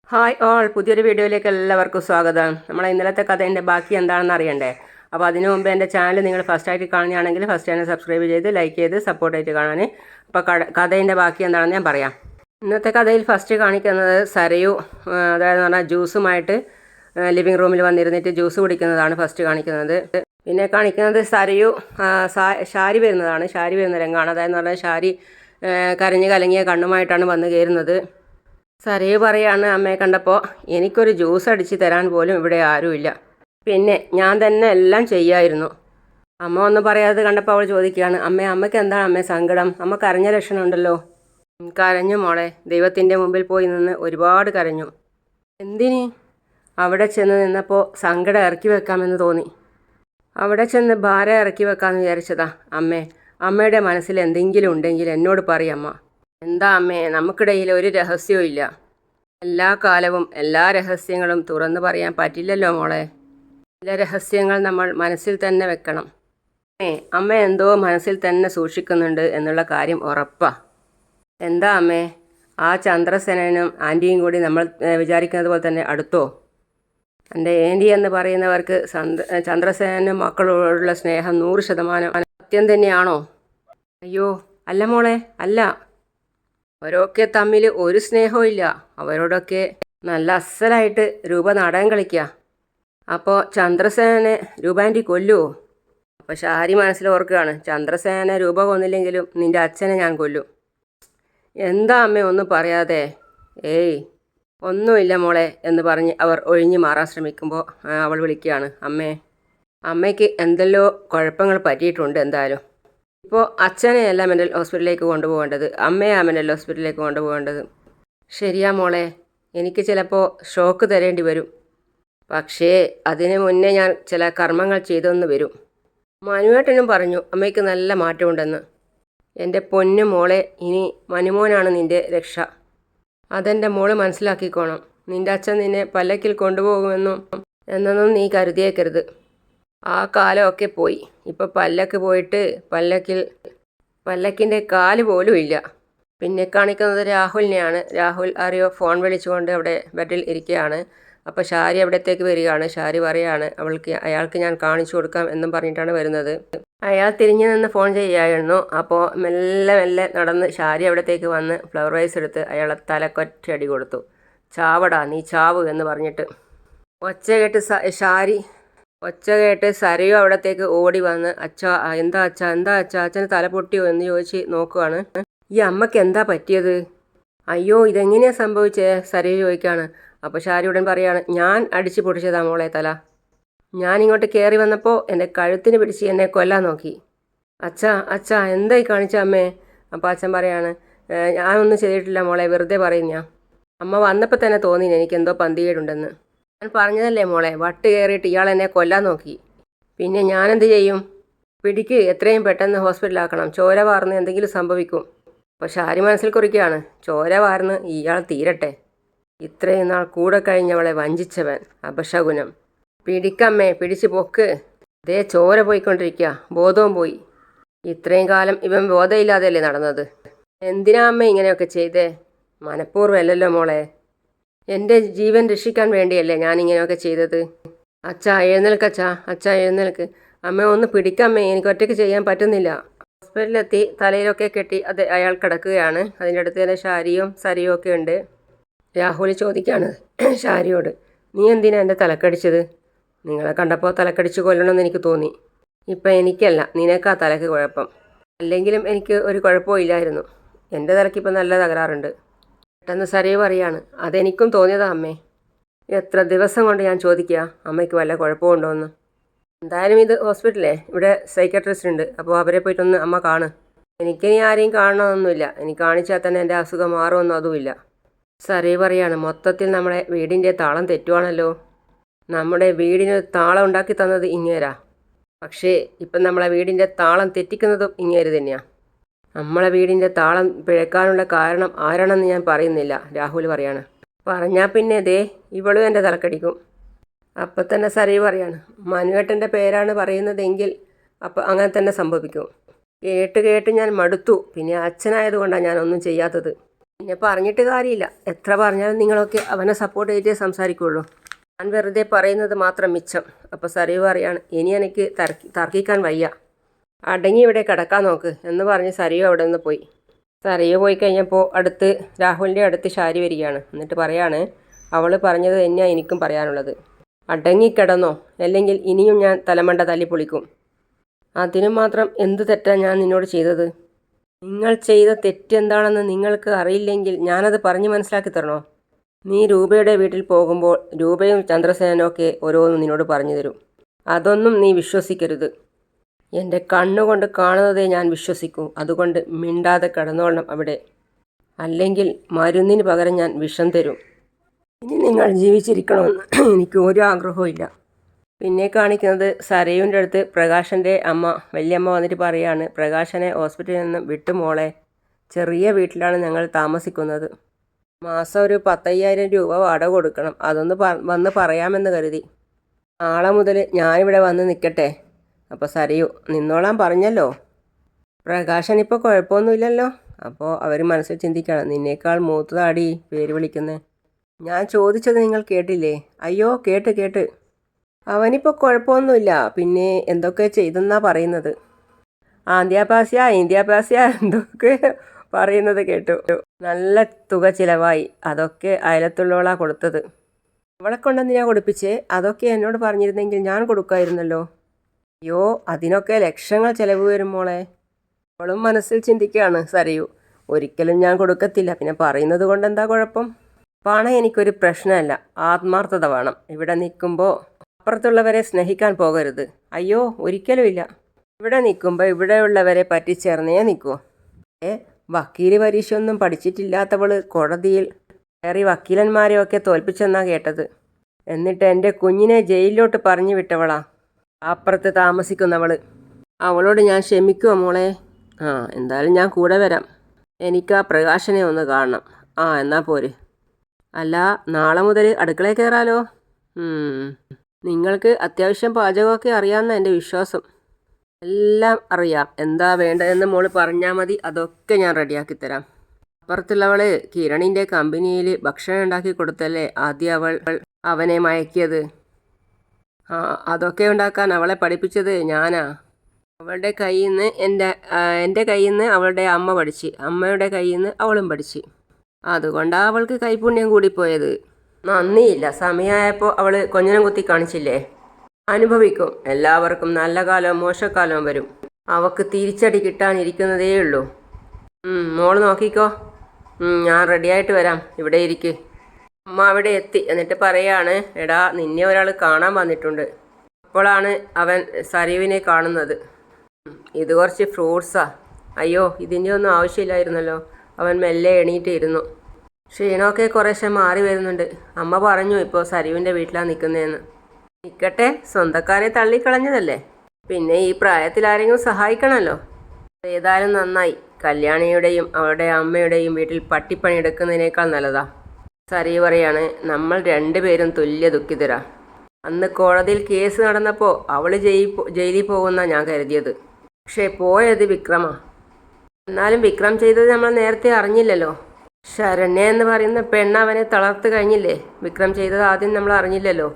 Hi all, പുതിയൊരു വീഡിയോയിലേക്ക് എല്ലാവർക്കും സ്വാഗതം. നമ്മളെ ഇന്നലത്തെ കഥേൻ്റെ ബാക്കി എന്താണെന്ന് അറിയണ്ടേ? അപ്പോൾ അതിനു മുമ്പ് എൻ്റെ ചാനൽ നിങ്ങൾ ഫസ്റ്റായിട്ട് കാണുകയാണെങ്കിൽ ഫസ്റ്റ് ചാനൽ സബ്സ്ക്രൈബ് ചെയ്ത് ലൈക്ക് ചെയ്ത് സപ്പോർട്ടായിട്ട് കാണാൻ. അപ്പോൾ കഥേൻ്റെ ബാക്കി എന്താണെന്ന് ഞാൻ പറയാം. ഇന്നത്തെ കഥയിൽ ഫസ്റ്റ് കാണിക്കുന്നത് സരയു, അതായത് പറഞ്ഞാൽ ജ്യൂസുമായിട്ട് ലിവിങ് റൂമിൽ വന്നിരുന്നിട്ട് ജ്യൂസ് കുടിക്കുന്നതാണ് ഫസ്റ്റ് കാണിക്കുന്നത്. പിന്നെ കാണിക്കുന്നത് സരയു ഷാരി വരുന്ന രംഗമാണ്. അതായത് പറഞ്ഞാൽ ഷാരി കരഞ്ഞ് കലങ്ങിയ കണ്ണുമായിട്ടാണ് വന്ന് കയറുന്നത്. സരയു പറയാണ്, അമ്മയെ കണ്ടപ്പോൾ എനിക്കൊരു ജ്യൂസ് അടിച്ച് തരാൻ പോലും ഇവിടെ ആരുമില്ല, പിന്നെ ഞാൻ തന്നെ എല്ലാം ചെയ്യായിരുന്നു. അമ്മ ഒന്നും പറയാതെ കണ്ടപ്പോൾ അവൾ ചോദിക്കുകയാണ്, അമ്മയ്ക്ക് എന്താണ് അമ്മേ സങ്കടം? അമ്മ കരഞ്ഞ ലക്ഷണമുണ്ടല്ലോ. കരഞ്ഞു മോളെ, ദൈവത്തിൻ്റെ മുമ്പിൽ പോയി നിന്ന് ഒരുപാട് കരഞ്ഞു. എന്തിന്? അവിടെ ചെന്ന് നിന്നപ്പോൾ സങ്കടം ഇറക്കി വെക്കാമെന്ന് തോന്നി. അവിടെ ചെന്ന് ഭാരം ഇറക്കി വെക്കാമെന്ന് വിചാരിച്ചതാ. അമ്മയുടെ മനസ്സിൽ എന്തെങ്കിലും ഉണ്ടെങ്കിൽ എന്നോട് പറയമ്മ. എന്താ അമ്മേ, നമുക്കിടയിൽ ഒരു രഹസ്യവും ഇല്ല. എല്ലാ കാലവും എല്ലാ രഹസ്യങ്ങളും തുറന്നു പറയാൻ പറ്റില്ലല്ലോ മോളെ. ചില രഹസ്യങ്ങൾ നമ്മൾ മനസ്സിൽ തന്നെ വെക്കണം. അമ്മ എന്തോ മനസ്സിൽ തന്നെ സൂക്ഷിക്കുന്നുണ്ട് എന്നുള്ള കാര്യം ഉറപ്പാ. എന്താ അമ്മേ, ആ ചന്ദ്രസേനനും ആൻറ്റിയും കൂടി നമ്മൾ വിചാരിക്കുന്നത് പോലെ തന്നെ അടുത്തോ? എൻ്റെ ആൻറ്റി എന്ന് പറയുന്നവർക്ക് ചന്ദ്രസേനനും മക്കളോടുള്ള സ്നേഹം 100% സത്യം തന്നെയാണോ? അയ്യോ അല്ല മോളെ, അല്ല. അവരൊക്കെ തമ്മിൽ ഒരു സ്നേഹവും ഇല്ല. അവരോടൊക്കെ നല്ല അസലായിട്ട് രൂപ നാടകം കളിക്കുക. അപ്പോൾ ചന്ദ്രസേനനെ രൂപാൻറ്റി കൊല്ലുമോ? അപ്പോൾ ഷാരി മനസ്സിൽ ഓർക്കുകയാണ്, ചന്ദ്രസേന രൂപ കൊന്നില്ലെങ്കിലും നിൻ്റെ അച്ഛനെ ഞാൻ കൊല്ലും. എന്താ അമ്മ ഒന്നും പറയാതെ? ഏയ് ഒന്നുമില്ല മോളെ എന്ന് പറഞ്ഞ് അവർ ഒഴിഞ്ഞു മാറാൻ ശ്രമിക്കുമ്പോൾ അവൾ വിളിക്കുകയാണ്, അമ്മയ്ക്ക് എന്തെല്ലോ കുഴപ്പങ്ങൾ പറ്റിയിട്ടുണ്ട്. എന്തായാലും ഇപ്പോൾ അച്ഛനെയല്ല മെൻ്റൽ ഹോസ്പിറ്റലിലേക്ക് കൊണ്ടുപോകേണ്ടത്, അമ്മയെ മെൻ്റൽ ഹോസ്പിറ്റലിലേക്ക് കൊണ്ടുപോകേണ്ടത്. ശരിയാ മോളെ, എനിക്ക് ചിലപ്പോൾ ഷോക്ക് തരേണ്ടി വരും. പക്ഷേ അതിന് മുന്നേ ഞാൻ ചില കർമ്മങ്ങൾ ചെയ്തെന്ന് വരും. മനുവേട്ടനും പറഞ്ഞു അമ്മയ്ക്ക് നല്ല മാറ്റമുണ്ടെന്ന്. എൻ്റെ പൊന്നു മോളെ, ഇനി മനുമോനാണ് നിൻ്റെ രക്ഷ. അതെൻ്റെ മോള് മനസ്സിലാക്കിക്കോണം. നിൻ്റെ അച്ഛൻ നിന്നെ പല്ലക്കിൽ എന്നൊന്നും നീ കരുതിയേക്കരുത്. ആ കാലമൊക്കെ പോയി. ഇപ്പോൾ പല്ലക്ക് പോയിട്ട് പല്ലക്കിൻ്റെ കാല് പോലും ഇല്ല. പിന്നെ കാണിക്കുന്നത് രാഹുലിനെയാണ്. രാഹുൽ അറിയോ ഫോൺ വിളിച്ചുകൊണ്ട് അവിടെ ബെഡിൽ ഇരിക്കുകയാണ്. അപ്പോൾ ഷാരി അവിടത്തേക്ക് വരികയാണ്. ഷാരി പറയാണ് അയാൾക്ക് ഞാൻ കാണിച്ചു കൊടുക്കാം എന്നും പറഞ്ഞിട്ടാണ് വരുന്നത്. അയാൾ തിരിഞ്ഞു നിന്ന് ഫോൺ ചെയ്യായിരുന്നു. അപ്പോൾ മെല്ലെ നടന്ന് ഷാരി അവിടത്തേക്ക് വന്ന് ഫ്ലവർ വൈസ് എടുത്ത് അയാളെ തലക്കൊറ്റടി കൊടുത്തു. ചാവടാ, നീ ചാവ് എന്ന് പറഞ്ഞിട്ട്. ഒച്ച കേട്ട് സരയു അവിടത്തേക്ക് ഓടി വന്ന് എന്താ അച്ഛന് തല പൊട്ടിയോ എന്ന് ചോദിച്ച് നോക്കുവാണ്. ഈ അമ്മയ്ക്ക് എന്താ പറ്റിയത്? അയ്യോ ഇതെങ്ങനെയാണ് സംഭവിച്ചേ? സരയു ചോദിക്കുകയാണ്. അപ്പോൾ ഷാരി ഉടൻ പറയാണ്, ഞാൻ അടിച്ചു പൊട്ടിച്ചതാ മോളെ തല. ഞാൻ ഇങ്ങോട്ട് കയറി വന്നപ്പോൾ എൻ്റെ കഴുത്തിന് പിടിച്ച് എന്നെ കൊല്ലാൻ നോക്കി. അച്ഛാ എന്തായി കാണിച്ച അമ്മേ? അപ്പോൾ അച്ഛൻ പറയാണ്, ഞാനൊന്നും ചെയ്തിട്ടില്ല മോളെ, വെറുതെ പറയുന്ന. അമ്മ വന്നപ്പോൾ തന്നെ തോന്നി എനിക്കെന്തോ പന്തികേടുണ്ടെന്ന്. ഞാൻ പറഞ്ഞതല്ലേ മോളെ, വട്ട് കയറിയിട്ട് ഇയാൾ എന്നെ കൊല്ലാൻ നോക്കി. പിന്നെ ഞാനെന്ത് ചെയ്യും? പിടിക്ക്, എത്രയും പെട്ടെന്ന് ഹോസ്പിറ്റലാക്കണം. ചോര വാർന്ന് എന്തെങ്കിലും സംഭവിക്കും. അപ്പോൾ ഷാരി മനസ്സിൽ കുറിക്കുകയാണ്, ചോര വാർന്ന് ഇയാൾ തീരട്ടെ. ഇത്രയും നാൾ കൂടെ കഴിഞ്ഞവളെ വഞ്ചിച്ചവൻ, അപശകുനം. പിടിക്കമ്മേ, പിടിച്ച് പൊക്ക്. ദേ ചോര പോയിക്കൊണ്ടിരിക്കുക, ബോധവും പോയി. ഇത്രയും കാലം ഇവൻ ബോധമില്ലാതെയല്ലേ നടന്നത്? എന്തിനാ അമ്മ ഇങ്ങനെയൊക്കെ ചെയ്തേ? മനഃപൂർവ്വം അല്ലല്ലോ മോളെ. എൻ്റെ ജീവൻ രക്ഷിക്കാൻ വേണ്ടിയല്ലേ ഞാൻ ഇങ്ങനെയൊക്കെ ചെയ്തത്. അച്ഛാ എഴുന്നേൽക്ക്. അമ്മ ഒന്ന് പിടിക്കമ്മേ, എനിക്ക് ഒറ്റയ്ക്ക് ചെയ്യാൻ പറ്റുന്നില്ല. ഹോസ്പിറ്റലിലെത്തി തലയിലൊക്കെ കെട്ടി അയാൾ കിടക്കുകയാണ്. അതിൻ്റെ അടുത്ത് തന്നെ ഷാരിയും സരിയും ഒക്കെ ഉണ്ട്. രാഹുൽ ചോദിക്കുകയാണ് ഷാരിയോട്, നീ എന്തിനാ എൻ്റെ തലക്കടിച്ചത്? നിങ്ങളെ കണ്ടപ്പോൾ തലക്കടിച്ച് കൊല്ലണമെന്ന് എനിക്ക് തോന്നി. ഇപ്പം എനിക്കല്ല, നിനക്കാ തലക്ക് കുഴപ്പം. അല്ലെങ്കിലും എനിക്ക് ഒരു കുഴപ്പവും ഇല്ലായിരുന്നു. എൻ്റെ തലയ്ക്കിപ്പോൾ നല്ല തകരാറുണ്ട്. പെട്ടെന്ന് സരയു പറയാണ്, അതെനിക്കും തോന്നിയതാ അമ്മേ. എത്ര ദിവസം കൊണ്ട് ഞാൻ ചോദിക്കുക അമ്മയ്ക്ക് വല്ല കുഴപ്പമുണ്ടോ എന്ന്. എന്തായാലും ഇത് ഹോസ്പിറ്റലേ, ഇവിടെ സൈക്കാട്രിസ്റ്റ് ഉണ്ട്. അപ്പോൾ അവരെ പോയിട്ടൊന്ന് അമ്മ കാണ്. എനിക്കിനി ആരെയും കാണണമെന്നൊന്നുമില്ല. എനിക്ക് കാണിച്ചാൽ തന്നെ എൻ്റെ അസുഖം മാറുമെന്നും അതുമില്ല. സരയു പറയാണ്, മൊത്തത്തിൽ നമ്മളെ വീടിൻ്റെ താളം തെറ്റുവാണല്ലോ. നമ്മുടെ വീടിന് താളം ഉണ്ടാക്കി തന്നത് ഇങ്ങേരാ. പക്ഷേ ഇപ്പം നമ്മളെ വീടിൻ്റെ താളം തെറ്റിക്കുന്നതും ഇങ്ങേര് തന്നെയാണ്. നമ്മളെ വീടിൻ്റെ താളം പിഴക്കാനുള്ള കാരണം ആരാണെന്ന് ഞാൻ പറയുന്നില്ല, രാഹുൽ പറയാണ്. പറഞ്ഞാൽ പിന്നെ ദേ ഇവളും എൻ്റെ തലക്കടിക്കും. അപ്പം തന്നെ സരയു പറയാണ്, മനുവേട്ടൻ്റെ പേരാണ് പറയുന്നതെങ്കിൽ അപ്പം അങ്ങനെ തന്നെ സംഭവിക്കും. കേട്ട് ഞാൻ മടുത്തു. പിന്നെ അച്ഛനായതുകൊണ്ടാണ് ഞാനൊന്നും ചെയ്യാത്തത്. പിന്നെ പറഞ്ഞിട്ട് കാര്യമില്ല. എത്ര പറഞ്ഞാലും നിങ്ങളൊക്കെ അവനെ സപ്പോർട്ട് ചെയ്തേ സംസാരിക്കുള്ളൂ. ഞാൻ വെറുതെ പറയുന്നത് മാത്രം മിച്ചം. അപ്പോൾ സരയു പറയാണ്, ഇനി എനിക്ക് തർക്കിക്കാൻ വയ്യ, അടങ്ങി ഇവിടെ കിടക്കാൻ നോക്ക് എന്ന് പറഞ്ഞ് സരയു അവിടെ നിന്ന് പോയി. സരയു പോയി കഴിഞ്ഞപ്പോൾ രാഹുലിൻ്റെ അടുത്ത് ഷാരി വരികയാണ്. എന്നിട്ട് പറയാണ്, അവൾ പറഞ്ഞത് തന്നെയാണ് എനിക്കും പറയാനുള്ളത്. അടങ്ങിക്കിടന്നോ, അല്ലെങ്കിൽ ഇനിയും ഞാൻ തലമണ്ട തല്ലി പൊളിക്കും. അതിനു മാത്രം എന്ത് തെറ്റാണ് ഞാൻ നിന്നോട് ചെയ്തത്? നിങ്ങൾ ചെയ്ത തെറ്റെന്താണെന്ന് നിങ്ങൾക്ക് അറിയില്ലെങ്കിൽ ഞാനത് പറഞ്ഞ് മനസ്സിലാക്കി തരണോ? നീ രൂപയുടെ വീട്ടിൽ പോകുമ്പോൾ രൂപയും ചന്ദ്രസേനനും ഒക്കെ ഓരോന്നും നിന്നോട് പറഞ്ഞു തരും. അതൊന്നും നീ വിശ്വസിക്കരുത്. എൻ്റെ കണ്ണുകൊണ്ട് കാണുന്നതേ ഞാൻ വിശ്വസിക്കൂ. അതുകൊണ്ട് മിണ്ടാതെ കിടന്നോളണം അവിടെ, അല്ലെങ്കിൽ മരുന്നിന് പകരം ഞാൻ വിഷം തരും. ഇനി നിങ്ങൾ ജീവിച്ചിരിക്കണമെന്ന് എനിക്ക് ഒരു ആഗ്രഹവും ഇല്ല. പിന്നെ കാണിക്കുന്നത് സരയുവിൻ്റെ അടുത്ത് പ്രകാശൻ്റെ വലിയമ്മ വന്നിട്ട് പറയാണ്, പ്രകാശനെ ഹോസ്പിറ്റലിൽ നിന്ന് വിട്ടുമോളെ, ചെറിയ വീട്ടിലാണ് ഞങ്ങൾ താമസിക്കുന്നത്. മാസം ഒരു 10,000 രൂപ വാടക കൊടുക്കണം. അതൊന്ന് വന്ന് പറയാമെന്ന് കരുതി. നാളെ മുതൽ ഞാനിവിടെ വന്ന് നിൽക്കട്ടെ? അപ്പോൾ സരയു, നിന്നോളാൻ പറഞ്ഞല്ലോ. പ്രകാശൻ ഇപ്പോൾ കുഴപ്പമൊന്നുമില്ലല്ലോ. അപ്പോൾ അവർ മനസ്സിൽ ചിന്തിക്കണം, നിന്നേക്കാൾ മൂത്തതാടി പേര് വിളിക്കുന്നത്. ഞാൻ ചോദിച്ചത് നിങ്ങൾ കേട്ടില്ലേ? അയ്യോ കേട്ട്. അവനിപ്പോൾ കുഴപ്പമൊന്നുമില്ല, പിന്നെ എന്തൊക്കെ ചെയ്തെന്നാ പറയുന്നത്. ഇന്ത്യാപാസ്യ എന്തൊക്കെ പറയുന്നത് കേട്ടു. നല്ല തുക ചിലവായി. അതൊക്കെ അയലത്തുള്ളവളാ കൊടുത്തത്. അവളെ കൊണ്ടെന്തിനാ കൊടുപ്പിച്ചേ? അതൊക്കെ എന്നോട് പറഞ്ഞിരുന്നെങ്കിൽ ഞാൻ കൊടുക്കായിരുന്നല്ലോ. അയ്യോ, അതിനൊക്കെ ലക്ഷങ്ങൾ ചിലവ് വരും മോളെ. അവളും മനസ്സിൽ ചിന്തിക്കുകയാണ് സരയു. ഒരിക്കലും ഞാൻ കൊടുക്കത്തില്ല, പിന്നെ പറയുന്നത് കൊണ്ട് എന്താ കുഴപ്പം? പണം എനിക്കൊരു പ്രശ്നമല്ല, ആത്മാർത്ഥത വേണം. ഇവിടെ നിൽക്കുമ്പോൾ അപ്പുറത്തുള്ളവരെ സ്നേഹിക്കാൻ പോകരുത്. അയ്യോ ഒരിക്കലുമില്ല. ഇവിടെ നിൽക്കുമ്പോൾ ഇവിടെയുള്ളവരെ പറ്റിച്ചേർന്നേ നിൽക്കൂ. വക്കീല് പരീക്ഷയൊന്നും പഠിച്ചിട്ടില്ലാത്തവൾ കോടതിയിൽ കയറി വക്കീലന്മാരെയൊക്കെ തോൽപ്പിച്ചെന്നാ കേട്ടത്. എന്നിട്ട് എൻ്റെ കുഞ്ഞിനെ ജയിലിലോട്ട് പറഞ്ഞു വിട്ടവളാ അപ്പുറത്ത് താമസിക്കുന്നവൾ. അവളോട് ഞാൻ ക്ഷമിക്കുമോ മോളെ? എന്തായാലും ഞാൻ കൂടെ വരാം. എനിക്ക് ആ പ്രകാശനെ ഒന്ന് കാണണം. എന്നാ പോര്. അല്ല, നാളെ മുതൽ അടുക്കളയിൽ കയറാലോ. നിങ്ങൾക്ക് അത്യാവശ്യം പാചകമൊക്കെ അറിയാമെന്നാണ് എൻ്റെ വിശ്വാസം. എല്ലാം അറിയാം. എന്താ വേണ്ടതെന്ന് മോള് പറഞ്ഞാൽ മതി, അതൊക്കെ ഞാൻ റെഡിയാക്കി തരാം. അപ്പുറത്തുള്ളവൾ കിരണിൻ്റെ കമ്പനിയിൽ ഭക്ഷണം ഉണ്ടാക്കി കൊടുത്തല്ലേ ആദ്യം അവനെ മയക്കിയത്. അതൊക്കെ ഉണ്ടാക്കാൻ അവളെ പഠിപ്പിച്ചത് ഞാനാ. അവളുടെ കയ്യിൽ നിന്ന് എൻ്റെ കയ്യിൽ നിന്ന് അവളുടെ അമ്മ പഠിച്ച്, അമ്മയുടെ കയ്യിൽ നിന്ന് അവളും പഠിച്ച്. അതുകൊണ്ടാണ് അവൾക്ക് കൈപുണ്യം കൂടിപ്പോയത്. നന്ദിയില്ല. സമയമായപ്പോൾ അവൾ കൊഞ്ഞനം കുത്തി കാണിച്ചില്ലേ? അനുഭവിക്കും. എല്ലാവർക്കും നല്ല കാലവും മോശക്കാലവും വരും. അവൾക്ക് തിരിച്ചടി കിട്ടാനിരിക്കുന്നതേ ഉള്ളൂ. മോള് നോക്കിക്കോ. ഞാൻ റെഡിയായിട്ട് വരാം, ഇവിടെ ഇരിക്ക്. അമ്മ അവിടെ എത്തി. എന്നിട്ട് പറയാണ്, എടാ നിന്നെ ഒരാൾ കാണാൻ വന്നിട്ടുണ്ട്. അപ്പോഴാണ് അവൻ സരയുവിനെ കാണുന്നത്. ഇത് കുറച്ച് ഫ്രൂട്ട്സാ. അയ്യോ ഇതിൻ്റെ ഒന്നും ആവശ്യമില്ലായിരുന്നല്ലോ. അവൻ മെല്ലെ എണീറ്റിരുന്നു. ക്ഷീണമൊക്കെ കുറേശ്ശെ മാറി വരുന്നുണ്ട്. അമ്മ പറഞ്ഞു ഇപ്പോൾ സരയുവിൻ്റെ വീട്ടിലാണ് നിൽക്കുന്നതെന്ന്. നിൽക്കട്ടെ, സ്വന്തക്കാരെ തള്ളിക്കളഞ്ഞതല്ലേ, പിന്നെ ഈ പ്രായത്തിൽ ആരെങ്കിലും സഹായിക്കണമല്ലോ. ഏതായാലും നന്നായി. കല്യാണിയുടെയും അവളുടെ അമ്മയുടെയും വീട്ടിൽ പട്ടിപ്പണി എടുക്കുന്നതിനേക്കാൾ നല്ലതാ. സരയു പറയാണ്, നമ്മൾ രണ്ടുപേരും തുല്യ ദുഃഖിതരാ. അന്ന് കോടതിയിൽ കേസ് നടന്നപ്പോൾ അവൾ ജയിലിൽ പോകുന്ന ഞാൻ കരുതിയത്. പക്ഷേ പോയത് വിക്രമാ. എന്നാലും വിക്രം ചെയ്തത് നമ്മൾ നേരത്തെ അറിഞ്ഞില്ലല്ലോ. ശരണ്യ എന്ന് പറയുന്ന പെണ്ണ് അവനെ തളർത്ത് കഴിഞ്ഞില്ലേ. വിക്രം ചെയ്തത് ആദ്യം നമ്മൾ അറിഞ്ഞില്ലല്ലോ.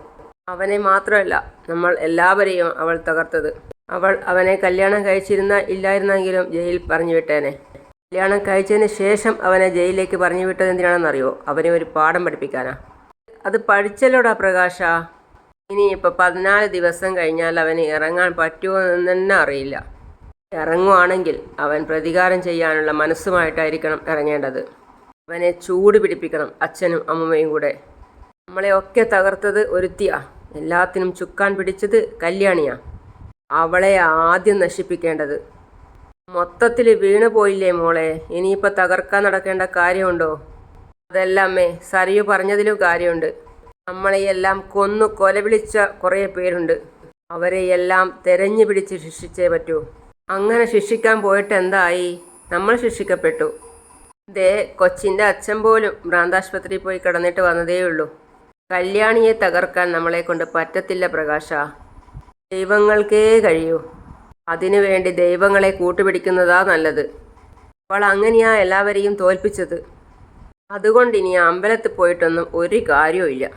അവനെ മാത്രമല്ല, നമ്മൾ എല്ലാവരെയും അവൾ തകർത്തത്. അവൾ അവനെ കല്യാണം ഇല്ലായിരുന്നെങ്കിലും ജയിലിൽ പറഞ്ഞു വിട്ടേനെ. കല്യാണം കഴിച്ചതിന് ശേഷം അവനെ ജയിലിലേക്ക് പറഞ്ഞു വിട്ടത് എന്തിനാണെന്നറിയോ? അവനെ ഒരു പാഠം പഠിപ്പിക്കാനാ. അത് പഠിച്ചല്ലോടാ പ്രകാശ. ഇനിയിപ്പോൾ 14 ദിവസം കഴിഞ്ഞാൽ അവന് ഇറങ്ങാൻ പറ്റുമോ എന്ന് തന്നെ അറിയില്ല. ഇറങ്ങുവാണെങ്കിൽ അവൻ പ്രതികാരം ചെയ്യാനുള്ള മനസ്സുമായിട്ടായിരിക്കണം ഇറങ്ങേണ്ടത്. അവനെ ചൂട് പിടിപ്പിക്കണം, അച്ഛനും അമ്മയും കൂടെ. നമ്മളെയൊക്കെ തകർത്തത് ഒരുത്തിയാ. എല്ലാത്തിനും ചുക്കാൻ പിടിച്ചത് കല്യാണിയാ. അവളെ ആദ്യം നശിപ്പിക്കേണ്ടത്. മൊത്തത്തിൽ വീണു പോയില്ലേ മോളെ, ഇനിയിപ്പോൾ തകർക്കാൻ നടക്കേണ്ട കാര്യമുണ്ടോ? അതെല്ലാമേ സരയു പറഞ്ഞതിലും കാര്യമുണ്ട്. നമ്മളെയെല്ലാം കൊന്നു കൊലവിളിച്ച കുറേ പേരുണ്ട്. അവരെയെല്ലാം തെരഞ്ഞു പിടിച്ച് ശിക്ഷിച്ചേ പറ്റൂ. അങ്ങനെ ശിക്ഷിക്കാൻ പോയിട്ട് എന്തായി? നമ്മൾ ശിക്ഷിക്കപ്പെട്ടു. കൊച്ചിൻ്റെ അച്ഛൻ പോലും ഭ്രാന്താശുപത്രിയിൽ പോയി കിടന്നിട്ട് വന്നതേയുള്ളൂ. കല്യാണിയെ തകർക്കാൻ നമ്മളെ കൊണ്ട് പറ്റത്തില്ല പ്രകാശ. ദൈവങ്ങൾക്കേ കഴിയൂ. അതിനുവേണ്ടി ദൈവങ്ങളെ കൂട്ടുപിടിക്കുന്നതാ നല്ലത്. അവൾ അങ്ങനെയാ എല്ലാവരെയും തോൽപ്പിച്ചത്. അതുകൊണ്ട് ഇനി അമ്പലത്തിൽ പോയിട്ടൊന്നും ഒരു കാര്യവും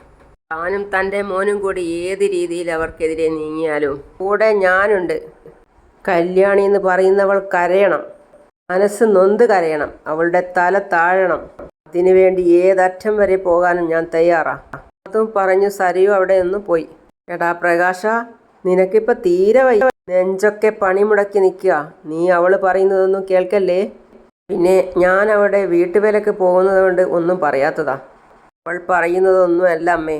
താനും തൻ്റെ മോനും കൂടി ഏത് രീതിയിൽ അവർക്കെതിരെ നീങ്ങിയാലും കൂടെ ഞാനുണ്ട്. കല്യാണി എന്ന് പറയുന്നവൾ കരയണം, മനസ്സ് നൊന്ത് കരയണം, അവളുടെ തല താഴണം. അതിനുവേണ്ടി ഏതറ്റം വരെ പോകാനും ഞാൻ തയ്യാറാ. അതും പറഞ്ഞു സരയു അവിടെ നിന്ന് പോയി. എടാ പ്രകാശ, നിനക്കിപ്പോൾ തീരെ വയ്യ, നെഞ്ചൊക്കെ പണിമുടക്കി നിൽക്കുക. നീ അവൾ പറയുന്നതൊന്നും കേൾക്കല്ലേ? പിന്നെ ഞാൻ അവിടെ വീട്ടുവേലക്ക് പോകുന്നത് കൊണ്ട് ഒന്നും പറയാത്തതാ. അവൾ പറയുന്നതൊന്നുമല്ല അമ്മേ,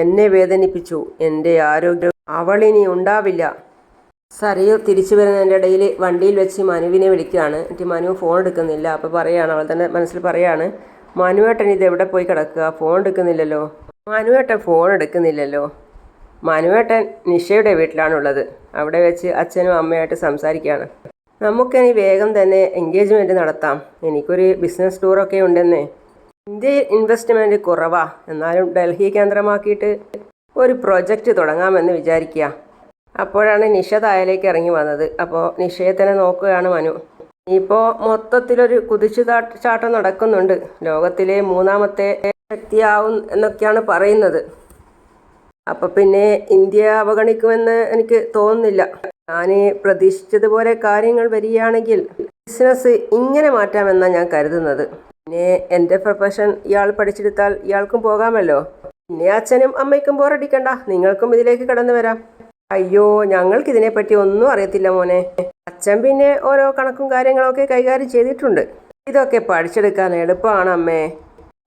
എന്നെ വേദനിപ്പിച്ചു. എൻ്റെ ആരോഗ്യം അവളിനി ഉണ്ടാവില്ല. സരയു തിരിച്ചു വരുന്നതിൻ്റെ ഇടയിൽ വണ്ടിയിൽ വെച്ച് മനുവിനെ വിളിക്കുകയാണ്. എന്നിട്ട് മനു ഫോൺ എടുക്കുന്നില്ല. അപ്പോൾ പറയാണ്, അവൾ തന്നെ മനസ്സിൽ പറയാണ്, മനുവേട്ടൻ ഇത് എവിടെ പോയി കിടക്കുക, ഫോൺ എടുക്കുന്നില്ലല്ലോ. മനുവേട്ടൻ ഫോൺ എടുക്കുന്നില്ലല്ലോ. മനുവേട്ടൻ നിഷയുടെ വീട്ടിലാണുള്ളത്. അവിടെ വെച്ച് അച്ഛനും അമ്മയായിട്ട് സംസാരിക്കുകയാണ്. നമുക്കിനി വേഗം തന്നെ എൻഗേജ്മെൻറ്റ് നടത്താം. എനിക്കൊരു ബിസിനസ് ടൂറൊക്കെ ഉണ്ടെന്നേ. ഇന്ത്യയിൽ ഇൻവെസ്റ്റ്മെൻറ്റ് കുറവാ, എന്നാലും ഡൽഹി കേന്ദ്രമാക്കിയിട്ട് ഒരു പ്രൊജക്റ്റ് തുടങ്ങാമെന്ന് വിചാരിക്കുക. അപ്പോഴാണ് നിഷ താഴേക്ക് ഇറങ്ങി വന്നത്. അപ്പോൾ നിഷയെ തന്നെ നോക്കുകയാണ് മനു. ഇപ്പോൾ മൊത്തത്തിലൊരു ചാട്ടം നടക്കുന്നുണ്ട്. ലോകത്തിലെ 3ാമത്തെ ശക്തിയാവും എന്നൊക്കെയാണ് പറയുന്നത്. അപ്പം പിന്നെ ഇന്ത്യ അവഗണിക്കുമെന്ന് എനിക്ക് തോന്നുന്നില്ല. ഞാൻ പ്രതീക്ഷിച്ചതുപോലെ കാര്യങ്ങൾ വരികയാണെങ്കിൽ ബിസിനസ് ഇങ്ങനെ മാറ്റാമെന്നാണ് ഞാൻ കരുതുന്നത്. പിന്നെ എൻ്റെ പ്രൊഫഷൻ ഇയാൾ പഠിച്ചെടുത്താൽ ഇയാൾക്കും പോകാമല്ലോ. പിന്നെ അച്ഛനും അമ്മയ്ക്കും ബോറടിക്കണ്ട, നിങ്ങൾക്കും ഇതിലേക്ക് കടന്നു വരാം. അയ്യോ, ഞങ്ങൾക്കിതിനെപ്പറ്റി ഒന്നും അറിയത്തില്ല മോനെ. അച്ഛൻ പിന്നെ ഓരോ കണക്കും കാര്യങ്ങളൊക്കെ കൈകാര്യം ചെയ്തിട്ടുണ്ട്. ഇതൊക്കെ പഠിച്ചെടുക്കാൻ എളുപ്പമാണ് അമ്മേ.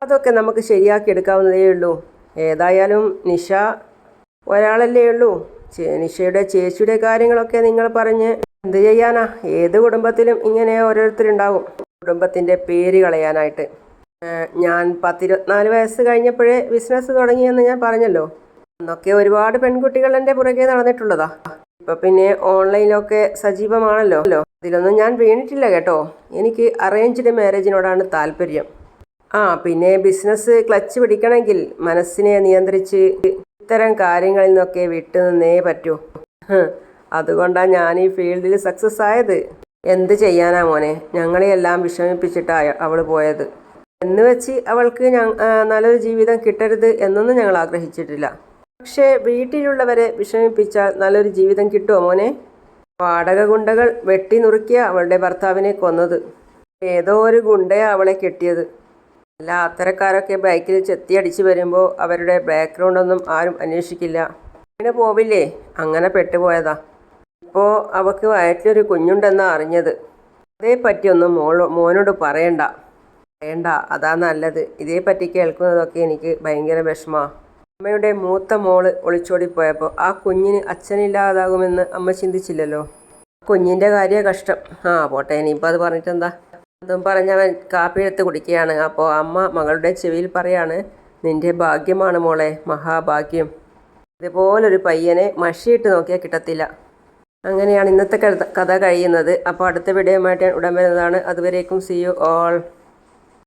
അതൊക്കെ നമുക്ക് ശരിയാക്കി എടുക്കാവുന്നതേ ഉള്ളൂ. ഏതായാലും നിഷ ഒരാളല്ലേ ഉള്ളൂ. നിഷയുടെ ചേച്ചിയുടെ കാര്യങ്ങളൊക്കെ നിങ്ങൾ പറഞ്ഞ് എന്ത് ചെയ്യാനാ? ഏത് കുടുംബത്തിലും ഇങ്ങനെ ഓരോരുത്തരുണ്ടാവും, കുടുംബത്തിൻ്റെ പേര് കളയാനായിട്ട്. ഞാൻ 10-24 വയസ്സ് കഴിഞ്ഞപ്പോഴേ ബിസിനസ് തുടങ്ങിയെന്ന് ഞാൻ പറഞ്ഞല്ലോ. അന്നൊക്കെ ഒരുപാട് പെൺകുട്ടികൾ എൻ്റെ പുറകെ നടന്നിട്ടുള്ളതാ. ഇപ്പം പിന്നെ ഓൺലൈനിലൊക്കെ സജീവമാണല്ലോ. അതിലൊന്നും ഞാൻ വീണിട്ടില്ല കേട്ടോ. എനിക്ക് അറേഞ്ച്ഡ് മാരേജിനോടാണ് താല്പര്യം. പിന്നെ ബിസിനസ് ക്ലച്ച് പിടിക്കണമെങ്കിൽ മനസ്സിനെ നിയന്ത്രിച്ച് ഇത്തരം കാര്യങ്ങളിൽ നിന്നൊക്കെ വിട്ടു നിന്നേ പറ്റൂ. അതുകൊണ്ടാണ് ഞാൻ ഈ ഫീൽഡിൽ സക്സസ് ആയത്. എന്ത് ചെയ്യാനാ മോനെ, ഞങ്ങളെയെല്ലാം വിഷമിപ്പിച്ചിട്ടാണ് അവൾ പോയത്. എന്ന് വെച്ച് അവൾക്ക് നല്ലൊരു ജീവിതം കിട്ടരുത് എന്നൊന്നും ഞങ്ങൾ ആഗ്രഹിച്ചിട്ടില്ല. പക്ഷേ വീട്ടിലുള്ളവരെ വിഷമിപ്പിച്ചാൽ നല്ലൊരു ജീവിതം കിട്ടുമോ മോനെ? വാടക ഗുണ്ടകൾ വെട്ടി നുറുക്കിയ അവളുടെ ഭർത്താവിനെ കൊന്നത്. ഏതോ ഒരു ഗുണ്ടയാണ് അവളെ കെട്ടിയത്. അല്ല, അത്തരക്കാരൊക്കെ ബൈക്കിൽ ചെത്തിയടിച്ച് വരുമ്പോൾ അവരുടെ ബാക്ക്ഗ്രൗണ്ടൊന്നും ആരും അന്വേഷിക്കില്ല. അങ്ങനെ പോവില്ലേ? അങ്ങനെ പെട്ടുപോയതാ. ഇപ്പോൾ അവൾക്ക് വയറ്റിലൊരു കുഞ്ഞുണ്ടെന്നാണ് അറിഞ്ഞത്. അതേപ്പറ്റിയൊന്നും മോനോട് പറയണ്ട, അതാ നല്ലത്. ഇതേപ്പറ്റി കേൾക്കുന്നതൊക്കെ എനിക്ക് ഭയങ്കര വിഷമമാണ്. അമ്മയുടെ മൂത്ത മോള് ഒളിച്ചോടിപ്പോയപ്പോൾ ആ കുഞ്ഞിന് അച്ഛനില്ലാതാകുമെന്ന് അമ്മ ചിന്തിച്ചില്ലല്ലോ. കുഞ്ഞിൻ്റെ കാര്യം കഷ്ടം. പോട്ടെ, ഇനിയിപ്പോൾ അത് പറഞ്ഞിട്ടെന്താ? അതും പറഞ്ഞവൻ കാപ്പി എടുത്ത് കുടിക്കുകയാണ്. അപ്പോൾ അമ്മ മകളുടെ ചെവിയിൽ പറയാണ്, നിൻ്റെ ഭാഗ്യമാണ് മോളെ, മഹാഭാഗ്യം. ഇതുപോലൊരു പയ്യനെ മഷിയിട്ട് നോക്കിയാൽ കിട്ടത്തില്ല. അങ്ങനെയാണ് ഇന്നത്തെ കഥ കഴിയുന്നത്. അപ്പോൾ അടുത്ത വീഡിയോയുമായിട്ട് ഉടൻ വരുന്നതാണ്. അതുവരേക്കും see you all.